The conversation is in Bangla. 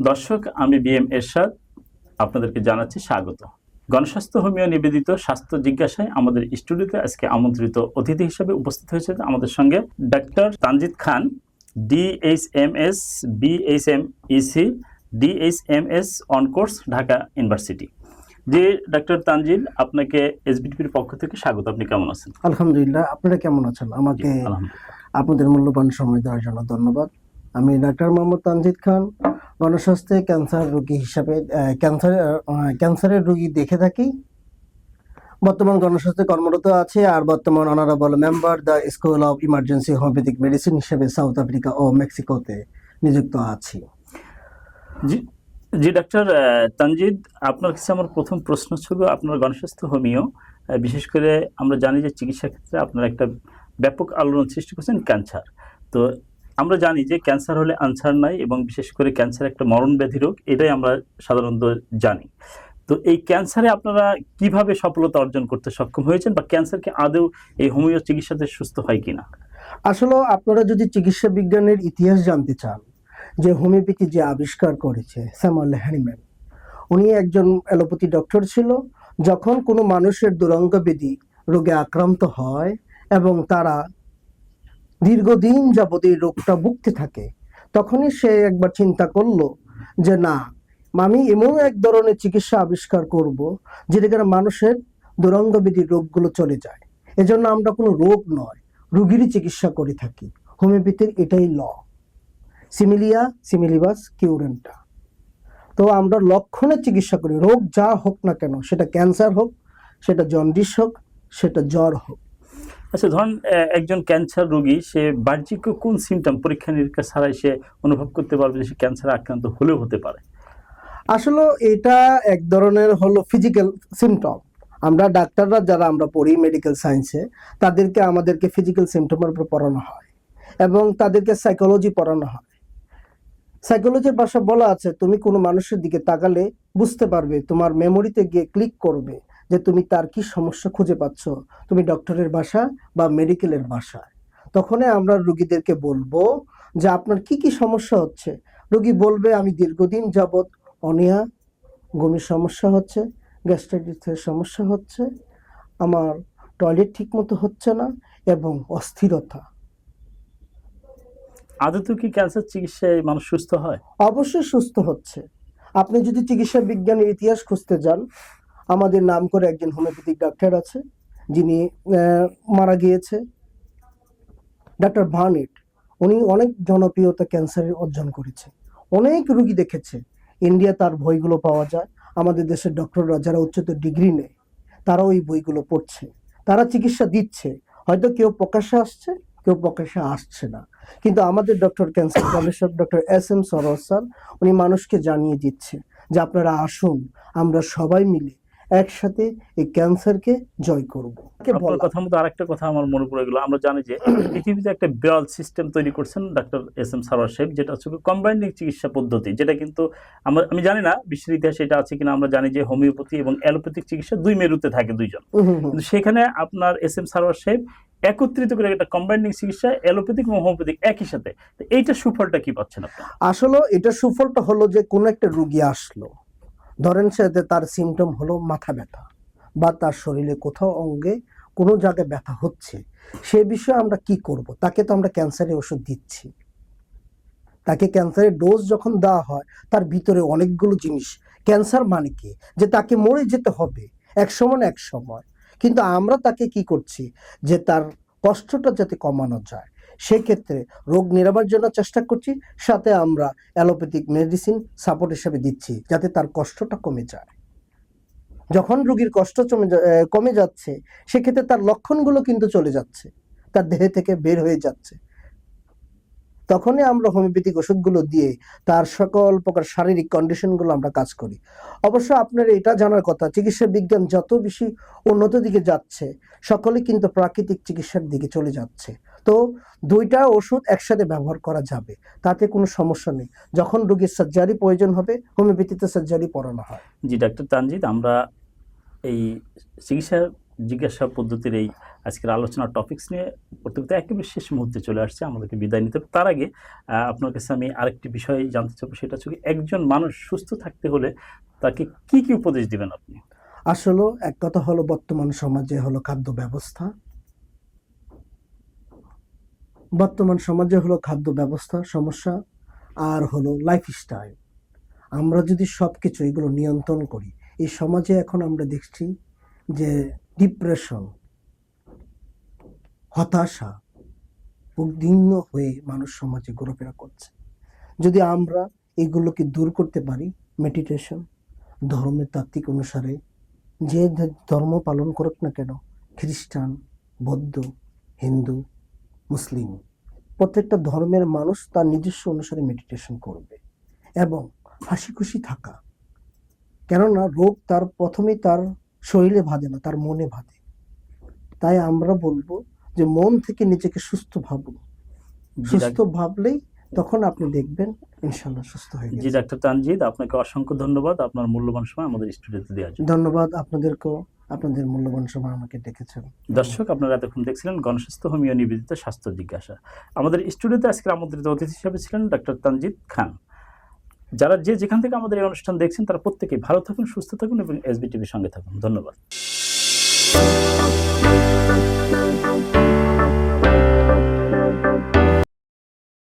দর্শক, আমি বিএম এরশাদ আপনাদেরকে জানাচ্ছি স্বাগত। গণস্বাস্থ্য হোমিও নিবেদিত স্বাস্থ্য জিজ্ঞাসায় আমাদের স্টুডিওতে আজকে আমন্ত্রিত অতিথি হিসেবে উপস্থিত হয়েছে আমাদের সঙ্গে doctor Tanjid Khan, DHMS, BHMEC, DHMS on course, Dhaka university. জি ডাক্তার তানজিদ, আপনাকে এসবিটিপির পক্ষ থেকে স্বাগত। আপনি কেমন আছেন? আলহামদুলিল্লাহ, আপনারা কেমন আছেন? আমাকে আপনাদের মূল্যবান সময় দেওয়ার জন্য ধন্যবাদ। আমি ডাক্তার মোহাম্মদ তানজিদ খান, গণস্বাস্থ্যে ক্যান্সার রোগী হিসাবে ক্যান্সারের রোগী দেখে থাকি। বর্তমান গণস্বাস্থ্যে কর্মরত আছে আর বর্তমান honourable member the school of emergency homeopathic medicine হিসেবে সাউথ আফ্রিকা ও মেক্সিকোতে নিযুক্ত আছি। জি ডাক্তার তানজিদ, আপনার কাছে আমার প্রথম প্রশ্ন ছিল, আপনার গণস্বাস্থ্য হোমিও, বিশেষ করে আমরা জানি যে চিকিৎসা ক্ষেত্রে আপনারা একটা ব্যাপক আলোড়ন সৃষ্টি করছেন ক্যান্সার। তো আমরা জানি যে ক্যান্সার হলে আনসার নাই, এবং বিশেষ করে ক্যান্সার একটা মরণ ব্যাধি রোগ, এটাই আমরা সাধারণত জানি। তো এই ক্যান্সারে আপনারা কিভাবে সফলতা অর্জন করতে সক্ষম হয়েছেন, বা ক্যান্সারকে আদৌ এই হোমিও চিকিৎসাতে সুস্থ হয় কিনা? আসলে আপনারা যদি চিকিৎসা বিজ্ঞানের ইতিহাস জানতে চান, যে হোমিওপ্যাথি যে আবিষ্কার করেছে স্যামুয়েল হ্যানিম্যান, উনি একজন অ্যালোপ্যাথি ডক্টর ছিল। যখন কোনো মানুষের দুরঙ্গ ব্যাধি রোগে আক্রান্ত হয় এবং তারা দীর্ঘদিন যাবত এই রোগটা ভুগতে থাকে, তখনই সে একবার চিন্তা করলো যে না, আমি এমন এক ধরনের চিকিৎসা আবিষ্কার করব যেটা করে মানুষের দুরঙ্গ ব্যাধির রোগগুলো চলে যায়। এজন্য আমরা কোনো রোগ নয়, রোগীরই চিকিৎসা করে থাকি। হোমিওপ্যাথির এটাই ল, সিমিলিয়া সিমিলিবাস কিউরেন্টা। তো আমরা লক্ষণের চিকিৎসা করি, রোগ যা হোক না কেন, সেটা ক্যান্সার হোক, সেটা জন্ডিস হোক, সেটা জ্বর হোক। আচ্ছা, ধরুন একজন ক্যান্সার রোগী, সে বাহ্যিক কোন সিমটম পরীক্ষা নিরীক্ষা ছাড়াই সে অনুভব করতে পারবে যে সে ক্যান্সারে আক্রান্ত হলেও হতে পারে? আসলে এটা এক ধরনের হলো ফিজিক্যাল সিমটম। আমরা ডাক্তাররা যারা আমরা পড়ি মেডিকেল সায়েন্সে, তাদেরকে আমাদেরকে ফিজিক্যাল সিমটমের উপর পড়ানো হয় এবং তাদেরকে সাইকোলজি পড়ানো হয়। সাইকোলজির ভাষা বলা আছে, তুমি কোনো মানুষের দিকে তাকালে বুঝতে পারবে, তোমার মেমোরিতে গিয়ে ক্লিক করবে যে তুমি তার কি সমস্যা খুঁজে পাচ্ছ, তুমি ডক্টরের ভাষা বা মেডিকেলের ভাষায়। তখনই আমরা রোগীদেরকে বলবো যে আপনার কি কি সমস্যা হচ্ছে। রোগী বলবে, আমি দীর্ঘদিন যাবৎ অনীহা, বমির সমস্যা হচ্ছে, গ্যাস্ট্রাইটিসের সমস্যা হচ্ছে, আমার টয়লেট ঠিক মতো হচ্ছে না এবং অস্থিরতা। আদৌ কি ক্যান্সার চিকিৎসায় মানুষ সুস্থ হয়? অবশ্যই সুস্থ হচ্ছে। আপনি যদি চিকিৎসা বিজ্ঞানের ইতিহাস খুঁজতে যান, আমাদের নাম করে একজন হোমিওপ্যাথিক ডাক্তার আছে যিনি মারা গিয়েছে, ডাক্তার বার্নেট। উনি অনেক জনপ্রিয়তা ক্যান্সারের অর্জন করেছে, অনেক রোগী দেখেছে। ইন্ডিয়া তার বইগুলো পাওয়া যায়। আমাদের দেশের ডক্টররা যারা উচ্চতর ডিগ্রি নেয়, তারাও এই বইগুলো পড়ছে, তারা চিকিৎসা দিচ্ছে। হয়তো কেউ প্রকাশ্যে আসছে, কেউ প্রকাশ্যে আসছে না, কিন্তু আমাদের ডক্টর ক্যান্সার গবেষক ডক্টর এস.এম. সরোয়ার স্যার, উনি মানুষকে জানিয়ে দিচ্ছে যে আপনারা আসুন, আমরা সবাই মিলে একসাথে এই ক্যান্সারকে জয় করব। আপনার কথা মতো আরেকটা কথা আমার মনে পড়ে গেল। আমরা জানি যে পৃথিবীতে একটা বিরল সিস্টেম তৈরি করছেন ডাক্তার এস.এম. সরোয়ার সাহেব, যেটা হচ্ছে কম্বাইন্ডিং চিকিৎসা পদ্ধতি, যেটা কিন্তু আমি জানি না বিশ্বের ইতিহাসে এটা আছে কিনা। আমরা জানি যে হোমিওপ্যাথি এবং অ্যালোপ্যাথিক চিকিৎসা দুই মেরুতে থাকে দুইজন, কিন্তু সেখানে আপনার এস.এম. সরোয়ার সাহেব একত্রিত করে একটা কম্বাইন্ডিং চিকিৎসা, অ্যালোপ্যাথিক এবং হোমিওপ্যাথিক একই সাথে। এইটা সুফলটা কি পাচ্ছেন আপনারা? আসলে এটা সুফলটা হলো যে কোনো একটা রোগী আসলো, ধরেন সে তার সিমটম হলো মাথা ব্যথা বা তার শরীরে কোথাও অঙ্গে কোনো জায়গায় ব্যথা হচ্ছে, সে বিষয়ে আমরা কি করব? তাকে তো আমরা ক্যান্সারের ওষুধ দিচ্ছি। তাকে ক্যান্সারের ডোজ যখন দেওয়া হয়, তার ভিতরে অনেকগুলো জিনিস, ক্যান্সার মানে কি যে তাকে মরে যেতে হবে এক সময় না এক সময়, কিন্তু আমরা তাকে কি করছি যে তার কষ্টটা যাতে কমানো যায়, সেক্ষেত্রে রোগ নিরাময়ের জন্য চেষ্টা করছি, সাথে আমরা অ্যালোপ্যাথিক মেডিসিন সাপোর্ট হিসেবে দিচ্ছি যাতে তার কষ্টটা কমে যায়। যখন রোগীর কষ্ট কমে যাচ্ছে, সেক্ষেত্রে তার লক্ষণগুলো কিন্তু চলে যাচ্ছে, তার দেহে থেকে বের হয়ে যাচ্ছে। তখনই আমরা হোমিওপ্যাথিক ওষুধগুলো দিয়ে তার সকল প্রকার শারীরিক কন্ডিশনগুলো আমরা কাজ করি। অবশ্য আপনার এটা জানার কথা, চিকিৎসা বিজ্ঞান যত বেশি উন্নত দিকে যাচ্ছে, সকলে কিন্তু প্রাকৃতিক চিকিৎসার দিকে চলে যাচ্ছে। তো দুইটা ওষুধ একসাথে ব্যবহার করা যাবে, তাতে কোনো সমস্যা নেই। যখন রোগীর সার্জারি প্রয়োজন হবে, হোমিওপ্যাথিতে সার্জারি পড়ানো হয়। জি ডাক্তার তানজিদ, আমরা এই চিকিৎসা জিজ্ঞাসা পদ্ধতির এই আজকের আলোচনার টপিকস নিয়ে প্রত্যেকটা একেবারে শেষ মুহূর্তে চলে আসছে, আমাদেরকে বিদায় নিতে হবে। তার আগে আপনার কাছে আমি আরেকটি বিষয় জানতে চাবো, সেটা হচ্ছে কি, একজন মানুষ সুস্থ থাকতে হলে তাকে কি কি উপদেশ দিবেন আপনি? আসলে এক কথা হলো, বর্তমান সমাজে হলো খাদ্য ব্যবস্থা, সমস্যা, আর হলো লাইফস্টাইল। আমরা যদি সবকিছু এগুলো নিয়ন্ত্রণ করি, এই সমাজে এখন আমরা দেখছি যে ডিপ্রেশন, হতাশা, উদ্বিগ্ন হয়ে মানুষ সমাজে ঘোরাফেরা করছে। যদি আমরা এগুলোকে দূর করতে পারি, মেডিটেশন, ধর্মের তাত্ত্বিক অনুসারে যে ধর্ম পালন করুক না কেন, খ্রিস্টান, বৌদ্ধ, হিন্দু, মুসলিম, প্রত্যেকটা ধর্মের মানুষ তার নিজস্ব অনুসারে মেডিটেশন করবে এবং হাসি খুশি থাকা। কেননা রোগ তার প্রথমেই তার শরীরে বাঁধে না, তার মনে বাঁধে। তাই আমরা বলবো যে মন থেকে নিজেকে সুস্থ ভাবুন। সুস্থ ভাবলেই তখন আপনি দেখবেন ইনশাআল্লাহ সুস্থ হয়ে জি গেছে। ডাক্তার তানজিদ, আপনাকে অসংখ্য ধন্যবাদ আপনার মূল্যবান সময় আমাদের স্টুডিওতে দেওয়ার জন্য। ধন্যবাদ আপনাদেরকেও, আপনাদের মূল্যবান সময় আমাকে ডেকেছেন। দর্শক, আপনারা এতক্ষণ দেখছিলেন গণস্বাস্থ্য হোমিও নিবেদিত স্বাস্থ্য জিজ্ঞাসা। আমাদের স্টুডিওতে আজকের আমন্ত্রিত অতিথি হিসেবে ছিলেন ডাক্তার তানজিদ খান। যারা যেখান থেকে আমাদের এই অনুষ্ঠান দেখছেন, তারা প্রত্যেকেই ভালো থাকুন, সুস্থ থাকুন এবং এসবিটিভির সঙ্গে থাকুন। ধন্যবাদ।